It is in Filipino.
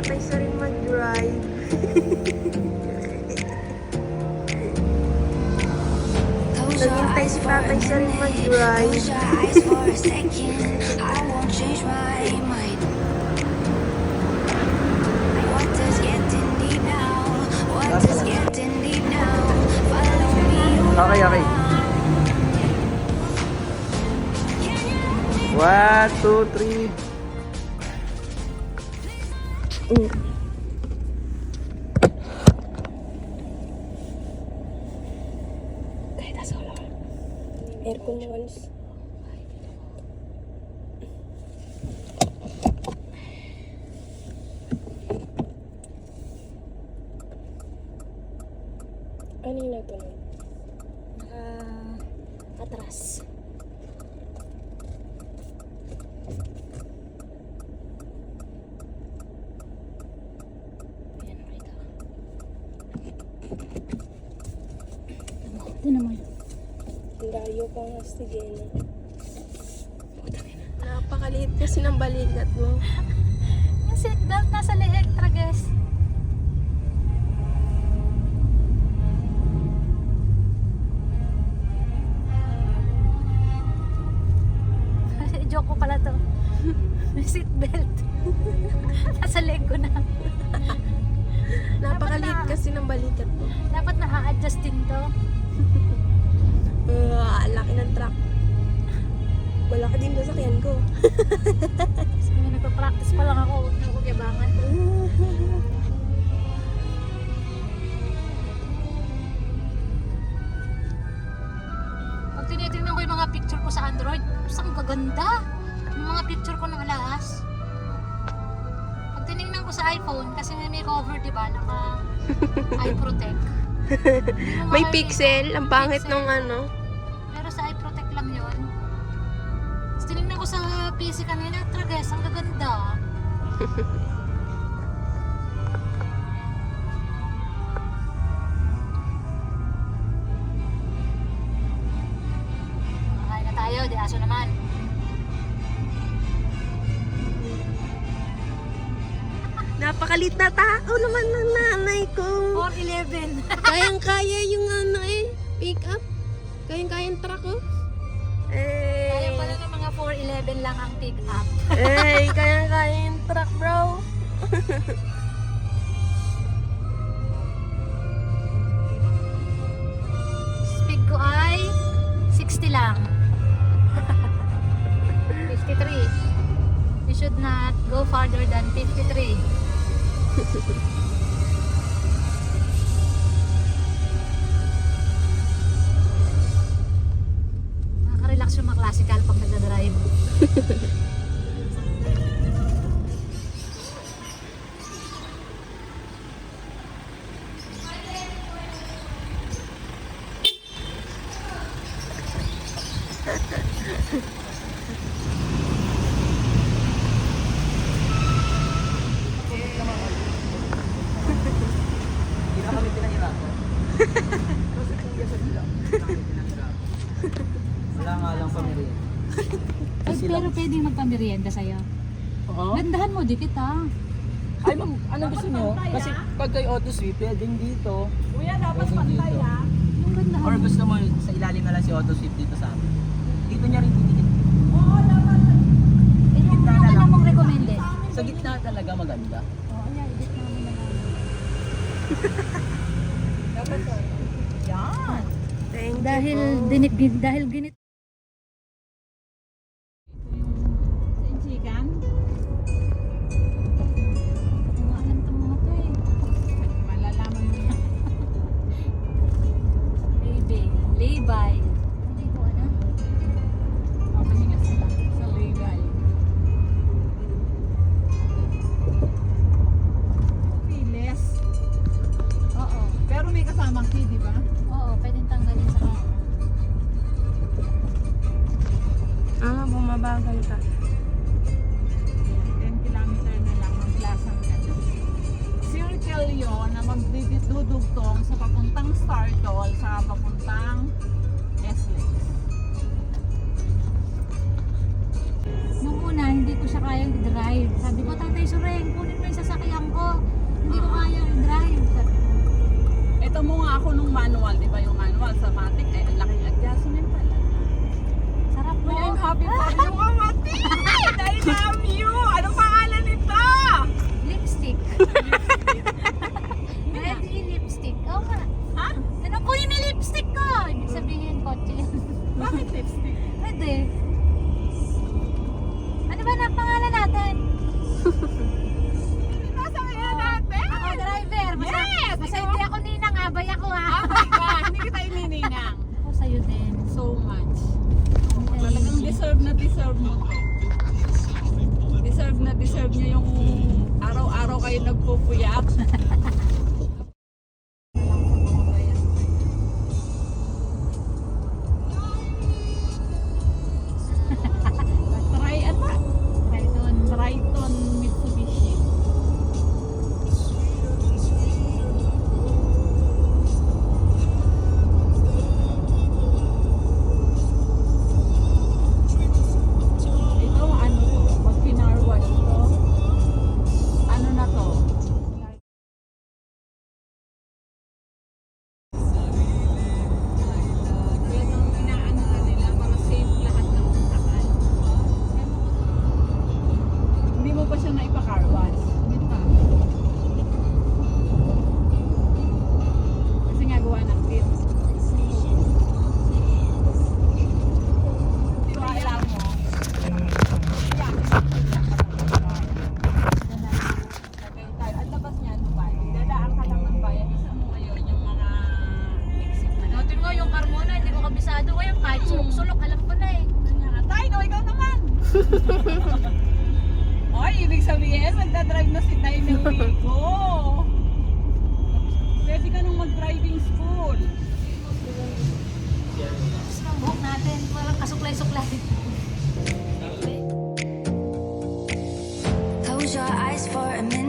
Papay sa rin mag-drive. Naghintay si Papay sa rin mag-drive. Okay, okay. 1, 2, 3. Kahit asala. Aircon mo alis. Ano yung natunog? Atras. Ayan, nakita ko. Ito naman. Ang layo pa nga si Jenna. Napakaliit kasi ng balikat mo. Yung seatbelt nasa leeg, trages. Joke ko pala to. May seatbelt. Nasa leg ko na. Napakaliit kasi ng balikat mo. Dapat na-adjust din to. Laki ng truck. Malaki din sasakyan ko. Kasi may nagpa-practice pa lang ako. Huwag na ako yabangan. Pag tinitingnan ko yung mga picture ko sa Android, ang gaganda. Yung mga picture ko ng alaas. Pag tinignan ko sa iPhone, kasi may cover, di ba? Naka eye protect. May pixel. Ang pangit nung ano. Pero sa eye protect lang yun. Tapos tinignan ko sa PC kanina, trages, ang gaganda. Makain na tayo, di aso naman. Napakalit na tao naman ng nanay ko. 411. Kayang-kaya yung ano pick up. Kayang-kayang truck ko. Kaya pala ng mga 411 lang ang pick up. Kayang-kaya yung truck, bro. Speed ko ay 60 lang. 53. We should not go farther than 53. Nakaka-relax yung mga classical pag nagdadrive. Hindi na kami pinahirapan. Kasi kuya sa bilang. Wala nga lang pamilya. Ay, pero pwedeng magpamerienda sa'yo. Oo. Gandahan mo, dikit ha. Ay ma'am, ano gusto nyo? Kasi pag kayo auto sweep, pwedeng dito. Kuya, dapat pantay ha. Yung gandahan Or mo. gusto mo sa ilalim na lang si auto sweep dito sa amin. Dito niya rin didikit. Eh, yung Gitna na ano lang. mong recommended? Sa gitna talaga maganda. Oo, ayan, edit namin na lang. Thank you Dahil po. dahil ginit. Chicken? Alam tong mga to eh. Malalaman mo yan. Laybay. Hindi ko ano. Papahinga sila sa legal. Piles. Oo. Pero may kasamang key, di ba? Oo, pwedeng tanggalin sa kanya. siya kayang i-drive. Sabi ko, Tatay Sureng, kunin mo yung sasakyan ko. Hindi ko kayang i-drive. Sabi ko, Ito mo nga ako nung manual, di ba yung manual sa Matic, ay ang laking adjustment pala. sarap mo. Uy, I'm happy for you, Matic! I love you! Anong pangalan nito? Lipstick. Ready lipstick. Oo nga. Ha? Ano po yung lipstick ko? Ibig sabihin, kotse yan. Bakit lipstick? Pwede. Ano ba na pangalan natin? Nasa kaya natin? Ako driver. Yes! Basta ikaw. hindi ako ninang, abay ako ha. Oh my God! Hindi kita inininang. Ako sa'yo din. So much. Talagang deserve na deserve mo to. Deserve na deserve niya yung araw-araw kayo nagpupuyat. Triton Mitsubishi. Ito ano to? Pag pinarwash to, ano na to? Yan ang inaano na nila para safe lahat ng sakay. Hindi mo pa siya naipa-car wash. Hindi pa. Kasi nga gawa ng kit. Ito alam mo. Yeah. Lagay tayo. Ang labas niya, Dubai. Dadaan ka lang ng bayan. Isa mo ngayon yung mga exit na. Ano, tingnan yung Carmona, hindi ko kabisado ngayon. Kahit sulok-sulok, alam ko na eh. Tay, no, ikaw naman! Oy, ibig sabihin, magdadrive na si Tay ng Wigo. Pwede ka nung mag-driving school. Tapos ng buhok natin, parang kasuklay-suklay. Close your eyes for a minute.